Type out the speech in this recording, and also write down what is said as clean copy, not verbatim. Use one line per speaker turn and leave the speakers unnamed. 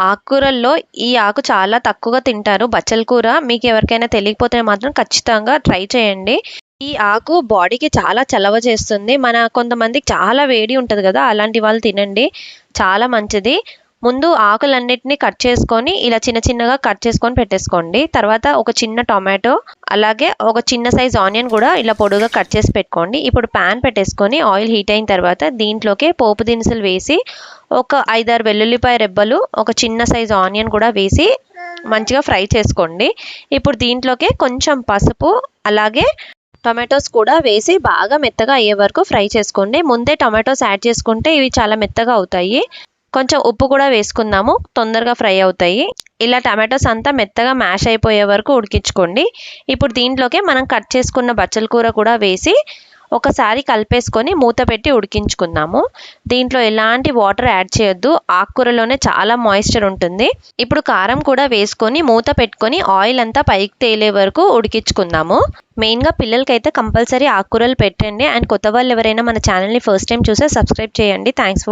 ఆకుకూరల్లో ఈ ఆకు చాలా తక్కువగా తింటారు, బచ్చల కూర. మీకు ఎవరికైనా తెలియకపోతే మాత్రం ఖచ్చితంగా ట్రై చేయండి. ఈ ఆకు బాడీకి చాలా చలవ చేస్తుంది. కొంతమందికి చాలా వేడి ఉంటుంది కదా, అలాంటి వాళ్ళు తినండి, చాలా మంచిది. ముందు ఆకులన్నిటిని కట్ చేసుకొని ఇలా చిన్న చిన్నగా కట్ చేసుకొని పెట్టేసుకోండి. తర్వాత ఒక చిన్న టొమాటో, అలాగే ఒక చిన్న సైజ్ ఆనియన్ కూడా ఇలా పొడుగా కట్ చేసి పెట్టుకోండి. ఇప్పుడు ప్యాన్ పెట్టేసుకొని ఆయిల్ హీట్ అయిన తర్వాత దీంట్లోకి పోపు దినుసులు వేసి ఒక 5-6 వెల్లుల్లిపాయ రెబ్బలు, ఒక చిన్న సైజ్ ఆనియన్ కూడా వేసి మంచిగా ఫ్రై చేసుకోండి. ఇప్పుడు దీంట్లోకి కొంచెం పసుపు, అలాగే టొమాటోస్ కూడా వేసి బాగా మెత్తగా అయ్యే వరకు ఫ్రై చేసుకోండి. ముందే టొమాటోస్ యాడ్ చేసుకుంటే ఇవి చాలా మెత్తగా అవుతాయి. కొంచెం ఉప్పు కూడా వేసుకుందాము, తొందరగా ఫ్రై అవుతాయి. ఇలా టమాటోస్ అంతా మెత్తగా మ్యాష్ అయిపోయే వరకు ఉడికించుకోండి. ఇప్పుడు దీంట్లోకి మనం కట్ చేసుకున్న బచ్చల కూర కూడా వేసి ఒకసారి కలిపేసుకొని మూత పెట్టి ఉడికించుకుందాము. దీంట్లో ఎలాంటి వాటర్ యాడ్ చేయొద్దు, ఆకుకూరలోనే చాలా మాయిశ్చర్ ఉంటుంది. ఇప్పుడు కారం కూడా వేసుకొని మూత పెట్టుకొని ఆయిల్ అంతా పైకి తేలే వరకు ఉడికించుకుందాము. మెయిన్గా పిల్లలకైతే కంపల్సరీ ఆకుకూరలు పెట్టండి. అండ్ కొత్త వాళ్ళు ఎవరైనా మన ఛానల్ని ఫస్ట్ టైం చూస్తే సబ్స్క్రైబ్ చేయండి. Thanks for